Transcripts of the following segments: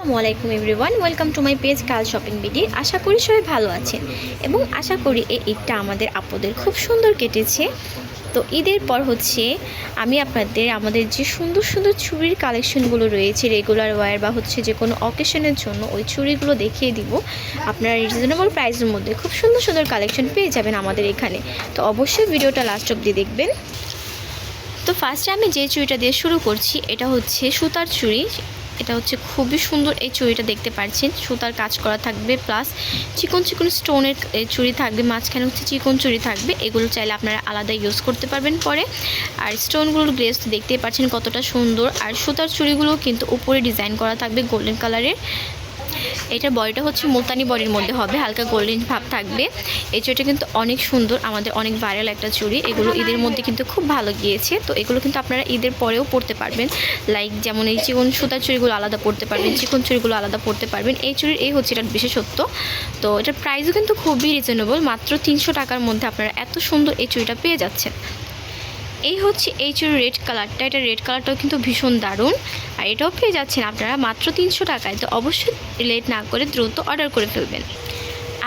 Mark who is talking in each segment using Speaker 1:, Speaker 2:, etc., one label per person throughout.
Speaker 1: আসসালামু আলাইকুম everyone, welcome to my page কাল শপিং বিডি। আশা করি সবাই ভালো আছেন এবং আশা করি এই ঈদটা আমাদের আপুদের খুব সুন্দর কেটেছে। তো ঈদের পর আমি আপনাদের আমাদের যে সুন্দর সুন্দর চুড়ির কালেকশনগুলো রয়েছে রেগুলার ওয়্যার বা যে কোনো অকেশনের জন্য ওই চুড়িগুলো দেখিয়ে দিব। আপনারা রিজনেবল প্রাইসের মধ্যে খুব সুন্দর সুন্দর কালেকশন পেয়ে যাবেন আমাদের এখানে। তো অবশ্যই ভিডিওটা লাস্ট অবধি দেখবেন। তো ফার্স্টে আমি যে চুড়িটা দিয়ে শুরু করছি, এটা হচ্ছে সুতার চুড়ি। এটা হচ্ছে খুবই সুন্দর। এই চুড়িটা দেখতে পাচ্ছেন সুতার কাজ করা থাকবে, প্লাস চিকন চিকন স্টোনের চুড়ি থাকবে, মাঝখানে চিকন চুড়ি থাকবে। এগুলো চাইলে আপনারা আলাদা ইউজ করতে পারবেন পরে। আর স্টোনগুলোর গ্লেজ দেখতে পাচ্ছেন কতটা সুন্দর। আর সুতার চুড়িগুলো কিন্তু উপরে ডিজাইন করা থাকবে গোল্ডেন কালারের। এটার বডিটা মুলতানি বডির মধ্যে হবে, হালকা গোল্ডেন ভাব থাকবে। এই চুড়িটা কিন্তু অনেক সুন্দর, আমাদের অনেক ভাইরাল একটা চুড়ি। এগুলো ঈদের মধ্যে কিন্তু খুব ভালো গিয়েছে। তো এগুলো কিন্তু আপনারা ঈদের পরেও পরতে পারবেন। যেমন এই চিকন সুতার চুড়িগুলো আলাদা পরতে পারবেন, চিকন চুড়িগুলো আলাদা পরতে পারবেন। এই চুড়ির এটার বিশেষত্ব। তো এটার প্রাইসও কিন্তু খুবই রিজনেবল, মাত্র 300 টাকার মধ্যে আপনারা এত সুন্দর এই চুড়িটা পেয়ে যাচ্ছেন। এই চুড়ির রেড কালারটা, এটা রেড কালারটাও কিন্তু ভীষণ দারুণ। আর এটাও পেয়ে যাচ্ছেন আপনারা মাত্র 300 টাকায়। তো অবশ্যই লেট না করে দ্রুত অর্ডার করে ফেলবেন।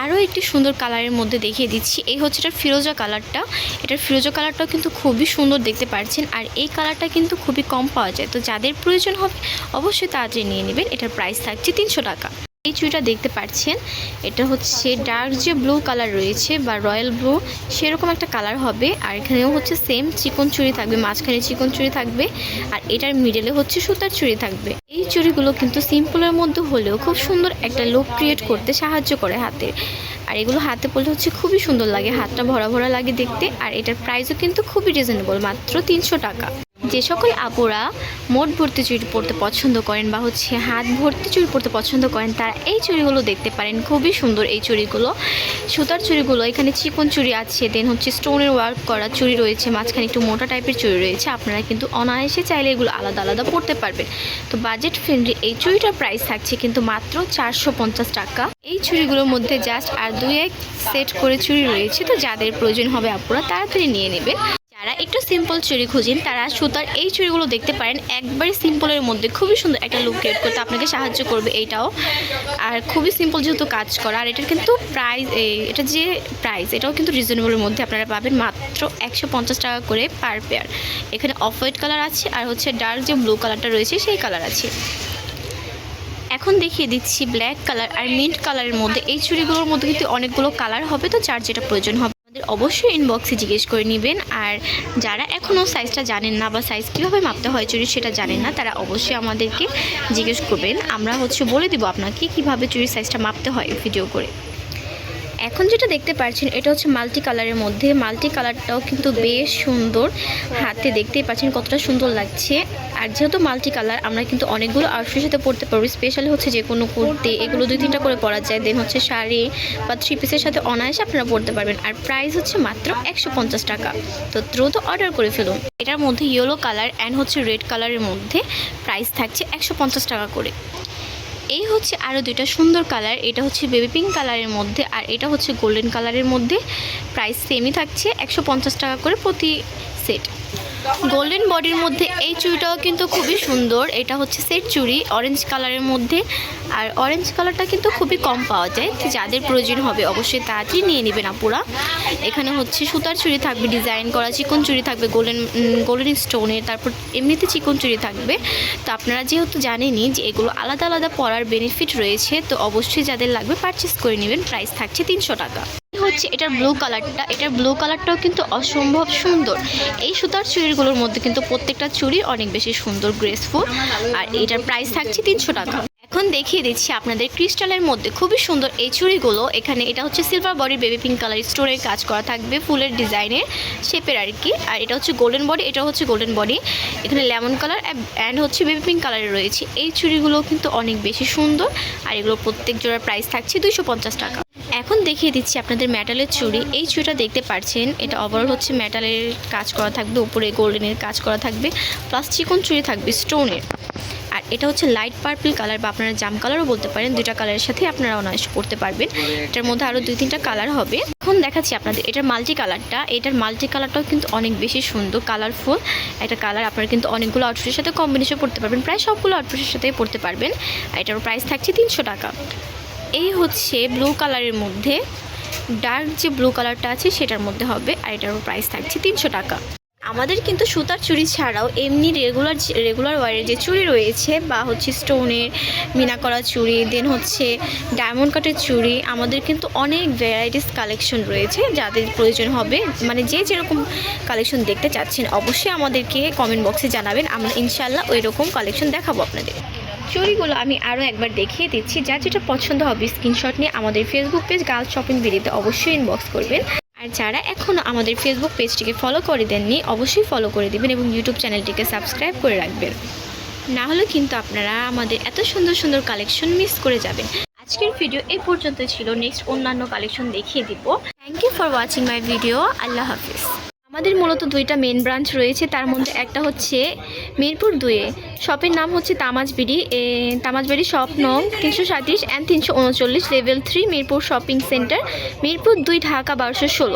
Speaker 1: আরও একটি সুন্দর কালারের মধ্যে দেখিয়ে দিচ্ছি। এটার ফিরোজা কালারটা। এটার ফিরোজা কালারটাও কিন্তু খুবই সুন্দর দেখতে পাচ্ছেন। আর এই কালারটা কিন্তু খুবই কম পাওয়া যায়। তো যাদের প্রয়োজন হবে অবশ্যই তাড়াতাড়ি নিয়ে নেবেন। এটার প্রাইস থাকছে 300 টাকা। এই চুড়িটা দেখতে পাচ্ছেন, এটা ডার্ক যে ব্লু কালার রয়েছে বা রয়্যাল ব্লু, সেরকম একটা কালার হবে। আর এখানেও সেম চিকন চুড়ি থাকবে, মাঝখানে চিকন চুড়ি থাকবে। আর এটার মিডলে সুতার চুড়ি থাকবে। এই চুড়িগুলো কিন্তু সিম্পলের মধ্যে হলেও খুব সুন্দর একটা লুক ক্রিয়েট করতে সাহায্য করে হাতে। আর এগুলো হাতে পরলে খুবই সুন্দর লাগে, হাতটা ভরা ভরা লাগে দেখতে। আর এটার প্রাইসও কিন্তু খুবই রিজনেবল, মাত্র 300 টাকা। যে সকল আপুরা মোট ভর্তি চুড়ি পরতে পছন্দ করেন বা হাত ভর্তি চুড়ি পরতে পছন্দ করেন, তারা এই চুড়িগুলো দেখতে পারেন। খুবই সুন্দর এই চুড়িগুলো, সুতার চুড়িগুলো। এখানে চিকন চুড়ি আছে, দেন স্টোনের ওয়ার্ক করা চুড়ি রয়েছে, মাঝখানে একটু মোটা টাইপের চুড়ি রয়েছে। আপনারা কিন্তু অনায়াসে চাইলে এগুলো আলাদা আলাদা পরতে পারবেন। তো বাজেট ফ্রেন্ডলি এই চুড়িটার প্রাইস থাকছে কিন্তু মাত্র 450 টাকা। এই চুড়িগুলোর মধ্যে জাস্ট আর 2-1 সেট করে চুড়ি রয়েছে। তো যাদের প্রয়োজন হবে আপুরা তাড়াতাড়ি নিয়ে নেবেন। যারা একটু সিম্পল চুড়ি খুঁজেন তারা সুতার এই চুড়িগুলো দেখতে পারেন। একবারে সিম্পলের মধ্যে খুবই সুন্দর একটা লুক ক্রিয়েট করতে আপনাকে সাহায্য করবে এইটাও। আর খুবই সিম্পল যেহেতু কাজ করা। আর এটার কিন্তু প্রাইস এটাও কিন্তু রিজনেবলের মধ্যে আপনারা পাবেন, মাত্র 150 টাকা করে পার পেয়ার। এখানে অফ হোয়াইট কালার আছে, আর ডার্ক যে ব্লু কালারটা রয়েছে সেই কালার আছে। এখন দেখিয়ে দিচ্ছি ব্ল্যাক কালার আর মিন্ট কালারের মধ্যে। এই চুড়িগুলোর মধ্যে কিন্তু অনেকগুলো কালার হবে। তো যার যেটা প্রয়োজন হবে অবশ্যই ইনবক্সে জিজ্ঞেস করে নেবেন। আর যারা এখনও সাইজটা জানেন না বা সাইজ কীভাবে মাপতে হয় চুড়ি সেটা জানেন না, তারা অবশ্যই আমাদেরকে জিজ্ঞেস করবেন। আমরা বলে দিব আপনাকে কীভাবে চুড়ির সাইজটা মাপতে হয় ভিডিও করে। এখন যেটা দেখতে পাচ্ছেন এটা মাল্টি কালারের মধ্যে। মাল্টি কালারটাও কিন্তু বেশ সুন্দর, হাতে দেখতেই পাচ্ছেন কতটা সুন্দর লাগছে। আর যেহেতু মাল্টি কালার, আমরা কিন্তু অনেকগুলো আউটফিটের সাথে পরতে পারবো। স্পেশালি যে কোনো কুর্তি, এগুলো 2-3টা করে পরা যায়। দেন শাড়ি বা 3 পিসের সাথে অনায়াসে আপনারা পরতে পারবেন। আর প্রাইস মাত্র 150 টাকা। তো দ্রুত অর্ডার করে ফেলুন। এটার মধ্যে ইয়েলো কালার অ্যান্ড রেড কালারের মধ্যে প্রাইস থাকছে 150 টাকা করে। এই আরও 2টা সুন্দর কালার। এটা বেবি পিঙ্ক কালারের মধ্যে, আর এটা গোল্ডেন কালারের মধ্যে। প্রাইস সেমই থাকছে 150 টাকা করে প্রতি সেট। গোল্ডেন বডির মধ্যে এই চুড়িটাও কিন্তু খুবই সুন্দর। এটা সেট চুড়ি অরেঞ্জ কালারের মধ্যে। আর অরেঞ্জ কালারটা কিন্তু খুবই কম পাওয়া যায়। তো যাদের প্রয়োজন হবে অবশ্যই তাড়াতাড়ি নিয়ে নেবেন আপুরা। এখানে সুতার চুড়ি থাকবে, ডিজাইন করা চিকন চুড়ি থাকবে গোল্ডেন স্টোনের, তারপর এমনিতে চিকন চুড়ি থাকবে। তো আপনারা যেহেতু জানেনই যে এগুলো আলাদা আলাদা পরার বেনিফিট রয়েছে, তো অবশ্যই যাদের লাগবে পারচেস করে নেবেন। প্রাইস থাকছে 300 টাকা। এটার ব্লু কালারটা, এটার ব্লু কালারটাও কিন্তু অসম্ভব সুন্দর। এই সুতার চুড়িগুলোর মধ্যে কিন্তু প্রত্যেকটা চুড়ি অনেক বেশি সুন্দর, গ্রেসফুল। আর এটার প্রাইস থাকছে 300 টাকা। এখন দেখিয়ে দিচ্ছি আপনাদের ক্রিস্টালের মধ্যে খুবই সুন্দর এই চুড়িগুলো। এখানে এটা সিলভার বডির বেবি পিঙ্ক কালার স্টোনের কাজ করা থাকবে, ফুলের ডিজাইনের শেপের আর কি। আর এটা গোল্ডেন বডি, এটা গোল্ডেন বডি। এখানে lemon colour and baby pink কালারের রয়েছে। এই চুড়িগুলো কিন্তু অনেক বেশি সুন্দর। আর এগুলো প্রত্যেক জোড়ার প্রাইস থাকছে 250 টাকা। এখন দেখিয়ে দিচ্ছি আপনাদের মেটালের চুড়ি। এই চুড়িটা দেখতে পাচ্ছেন, এটা ওভারঅল মেটালের কাজ করা থাকবে, উপরে গোল্ডেনের কাজ করা থাকবে, প্লাস চিকন চুড়ি থাকবে স্টোনের। আর এটা হচ্ছে লাইট পার্পল কালার বা আপনারা জাম কালারও বলতে পারেন। দুইটা কালারের সাথে আপনারা অনায়াসে পরতে পারবেন। এটার মধ্যে আরও 2-3টা কালার হবে। এখন দেখাচ্ছি আপনাদের এটার মাল্টি কালারটা। এটার মাল্টি কালারটাও কিন্তু অনেক বেশি সুন্দর, কালারফুল একটা কালার। আপনারা কিন্তু অনেকগুলো আউটফিটের সাথে কম্বিনেশন পড়তে পারবেন, প্রায় সবগুলো আউটফিটের সাথেই পড়তে পারবেন। আর এটার প্রাইস থাকছে 300 টাকা। এই হচ্ছে ব্লু কালারের মধ্যে, ডার্ক যে ব্লু কালারটা আছে সেটার মধ্যে হবে। আর এটারও প্রাইস থাকছে 300 টাকা। আমাদের কিন্তু সুতার চুড়ি ছাড়াও এমনি রেগুলার ওয়ারের যে চুড়ি রয়েছে বা হচ্ছে স্টোনের মিনা করা চুড়ি, দেন হচ্ছে ডায়মন্ড কাটের চুড়ি, আমাদের কিন্তু অনেক ভ্যারাইটিস কালেকশন রয়েছে। যাদের প্রয়োজন হবে, মানে যে যেরকম কালেকশন দেখতে চাচ্ছেন অবশ্যই আমাদেরকে কমেন্ট বক্সে জানাবেন। আমরা ইনশাল্লাহ ওই রকম কালেকশন দেখাবো আপনাদের। চুড়িগুলো আমি আরও একবার দেখিয়ে দিচ্ছি। যার যেটা পছন্দ হবে স্ক্রিনশট নিয়ে আমাদের ফেসবুক পেজ গার্লস শপিং বিডিতে অবশ্যই ইনবক্স করবেন। আর যারা এখনও আমাদের ফেসবুক পেজটিকে ফলো করে দেননি অবশ্যই ফলো করে দেবেন এবং ইউটিউব চ্যানেলটিকে সাবস্ক্রাইব করে রাখবেন, না হলে কিন্তু আপনারা আমাদের এত সুন্দর সুন্দর কালেকশন মিস করে যাবেন। আজকের ভিডিও এই পর্যন্ত ছিল। নেক্সট অন্যান্য কালেকশন দেখিয়ে দিব। Thank you for watching my video. আল্লাহ হাফিজ। আমাদের মূলত 2টা মেন ব্রাঞ্চ রয়েছে, তার মধ্যে একটা হচ্ছে মিরপুর 2-এ, শপের নাম হচ্ছে তামাজবাড়ি শপ নং 337 and 339, level 3, Mirpur shopping centre, Mirpur 2, Dhaka 1216।